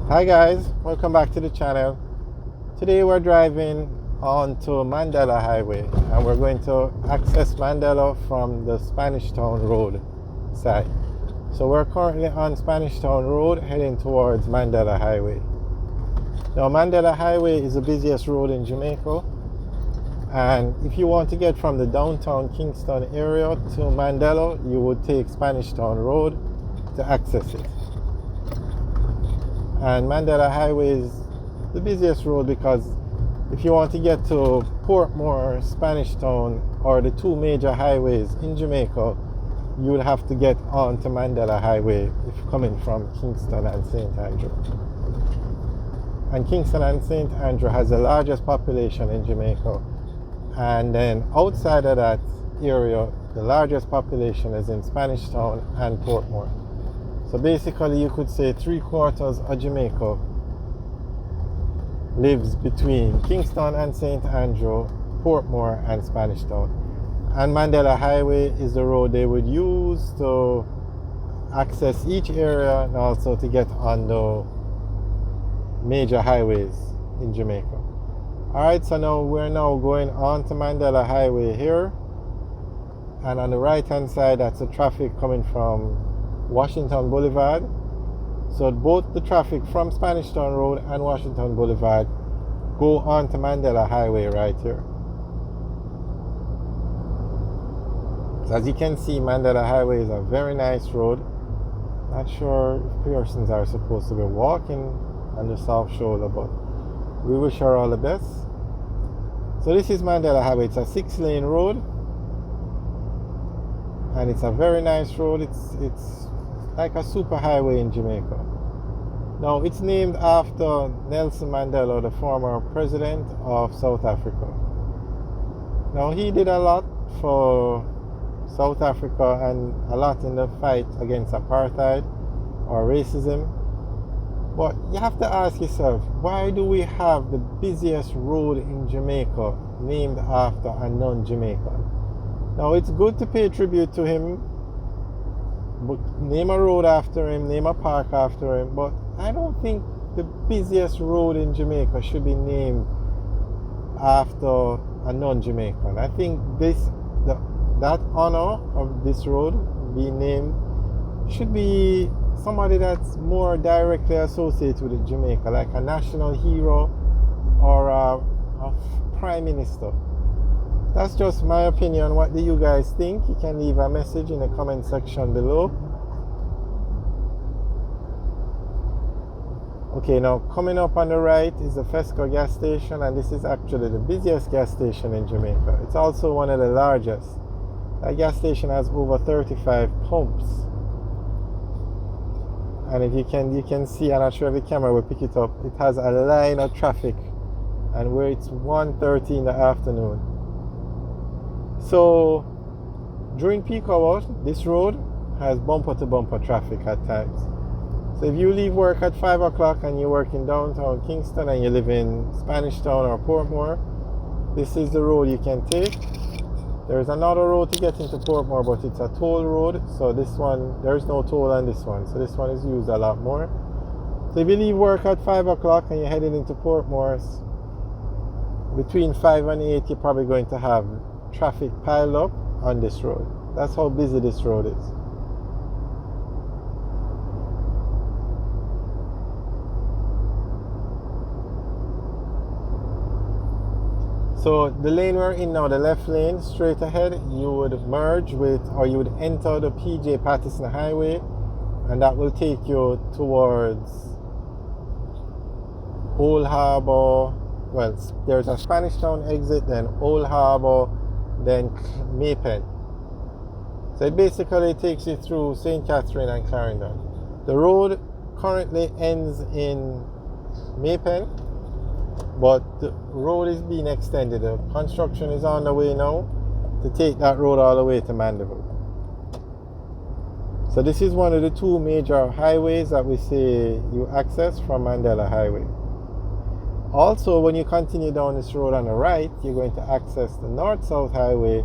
Hi guys, welcome back to the channel. Today we're driving on to Mandela Highway and we're going to access Mandela from the Spanish Town Road side. So we're currently on Spanish Town Road heading towards Mandela Highway. Now Mandela Highway is the busiest road in Jamaica, and if you want to get from the downtown Kingston area to Mandela, you would take Spanish Town Road to access it. And Mandela Highway is the busiest road because if you want to get to Portmore, Spanish Town, or the two major highways in Jamaica, you will have to get onto Mandela Highway if you're coming from Kingston and St. Andrew. And Kingston and St. Andrew has the largest population in Jamaica. And then outside of that area, the largest population is in Spanish Town and Portmore. So basically you could say 3/4 of Jamaica lives between Kingston and St. Andrew, Portmore and Spanish Town. And Mandela Highway is the road they would use to access each area and also to get on the major highways in Jamaica. Alright, so now we're going on to Mandela Highway here. And on the right hand side, that's the traffic coming from Washington Boulevard. So both the traffic from Spanish Town Road and Washington Boulevard go on to Mandela Highway right here. So as you can see, Mandela Highway is a very nice road. Not sure if persons are supposed to be walking on the south shoulder, but we wish her all the best. So this is Mandela Highway. It's a 6-lane road, and it's a very nice road. It's like a super highway in Jamaica. Now it's named after Nelson Mandela, the former president of South Africa. Now he did a lot for South Africa and a lot in the fight against apartheid or racism. But you have to ask yourself, why do we have the busiest road in Jamaica named after a non-Jamaican? Now it's good to pay tribute to him, but name a road after him, name a park after him, but I don't think the busiest road in Jamaica should be named after a non-Jamaican. I think that honor of this road being named should be somebody that's more directly associated with Jamaica, like a national hero or a prime minister. That's just my opinion. What do you guys think? You can leave a message in the comment section below. Okay, now coming up on the right is the Fesco gas station, and this is actually the busiest gas station in Jamaica. It's also one of the largest. That gas station has over 35 pumps. And if you can see, I'm not sure if the camera will pick it up, it has a line of traffic, and where it's 1:30 in the afternoon. So during peak hours, this road has bumper-to-bumper traffic at times. So if you leave work at 5 o'clock and you work in downtown Kingston and you live in Spanish Town or Portmore, this is the road you can take. There's another road to get into Portmore, but it's a toll road. So this one, there's no toll on this one. So this one is used a lot more. So if you leave work at 5 o'clock and you're heading into Portmore, between 5 and 8, you're probably going to have traffic piled up on this road. That's how busy this road is. So the lane we're in now, the left lane, straight ahead, you would merge with, or you would enter the PJ Patterson Highway, and that will take you towards Old Harbour. Well, there's a Spanish Town exit, then Old Harbour, then Maypen. So it basically takes you through St. Catherine and Clarendon. The road currently ends in Maypen, but the road is being extended. The construction is on the way now to take that road all the way to Mandeville. So this is one of the two major highways that we say you access from Mandela Highway. Also, when you continue down this road on the right, you're going to access the North-South Highway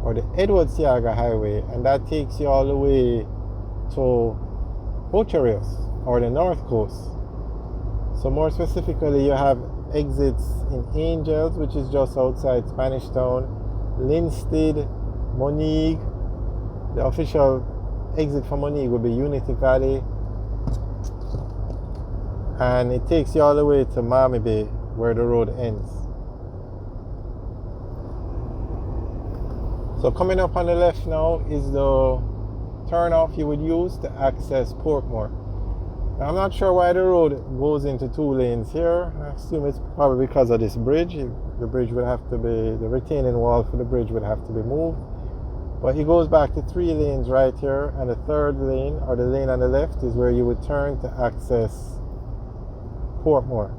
or the Edwards-Siaga Highway, and that takes you all the way to Ocherios or the North Coast. So more specifically, you have exits in Angels, which is just outside Spanish Town, Linstead, Monique. The official exit for Monique would be Unity Valley, and it takes you all the way to Miami Bay, where the road ends. So coming up on the left now is the turnoff you would use to access Portmore. Now, I'm not sure why the road goes into 2 lanes here. I assume it's probably because of this bridge. The bridge would have to be, the retaining wall for the bridge would have to be moved. But it goes back to 3 lanes right here, and the 3rd lane, or the lane on the left, is where you would turn to access Portmore.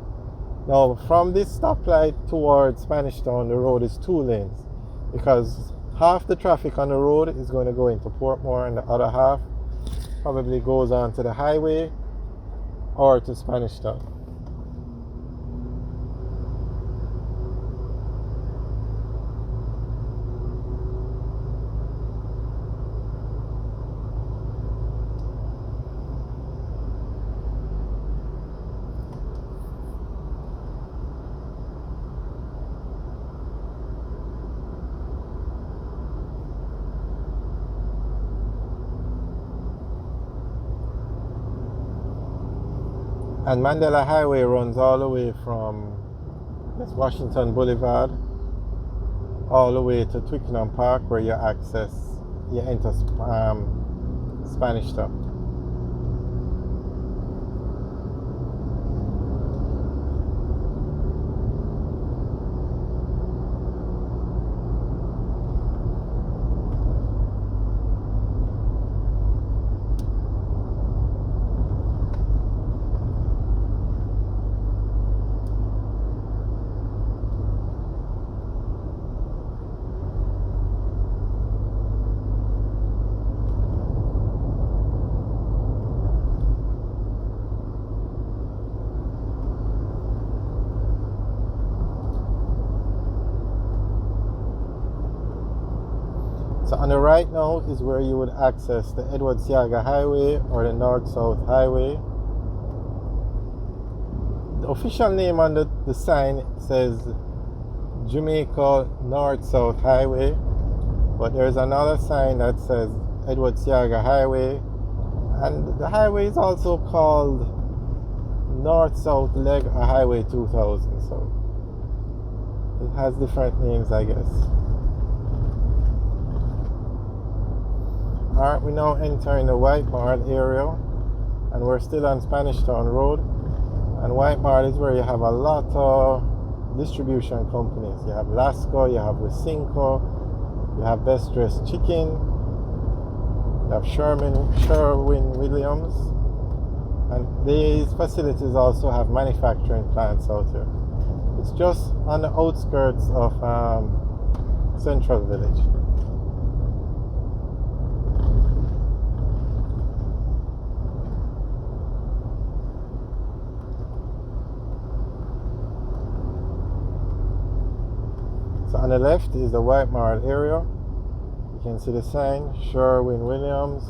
Now, from this stoplight towards Spanish Town, the road is 2 lanes, because half the traffic on the road is going to go into Portmore, and the other half probably goes on to the highway or to Spanish Town. And Mandela Highway runs all the way from Washington Boulevard all the way to Twickenham Park, where you enter Spanish Town. So on the right now is where you would access the Edward Seaga Highway or the North-South Highway. The official name on the sign says Jamaica North-South Highway, but there's another sign that says Edward Seaga Highway, and the highway is also called North-South Leg or Highway 2000, so it has different names, I guess. Alright, we're now entering the White Mart area, and we're still on Spanish Town Road. And White Mart is where you have a lot of distribution companies. You have Lasco, you have Wisinco, you have Best Dressed Chicken, you have Sherwin-Williams, and these facilities also have manufacturing plants out here. It's just on the outskirts of Central Village. So on the left is the White Mart area. You can see the sign, Sherwin-Williams,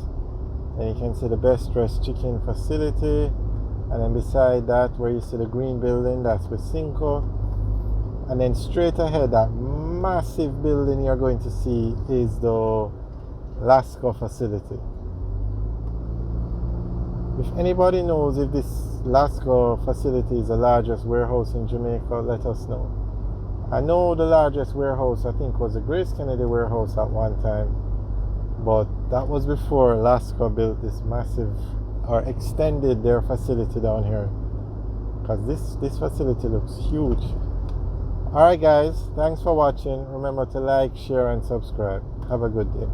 and you can see the Best Dressed Chicken facility, and then beside that, where you see the green building, that's Wisinco, and then straight ahead, that massive building you're going to see is the Lasco facility. If anybody knows if this Lasco facility is the largest warehouse in Jamaica, let us know. I know the largest warehouse, I think, was the Grace Kennedy warehouse at one time, but that was before Lasco built this massive, or extended their facility down here, because this facility looks huge. Alright guys, thanks for watching. Remember to like, share and subscribe. Have a good day.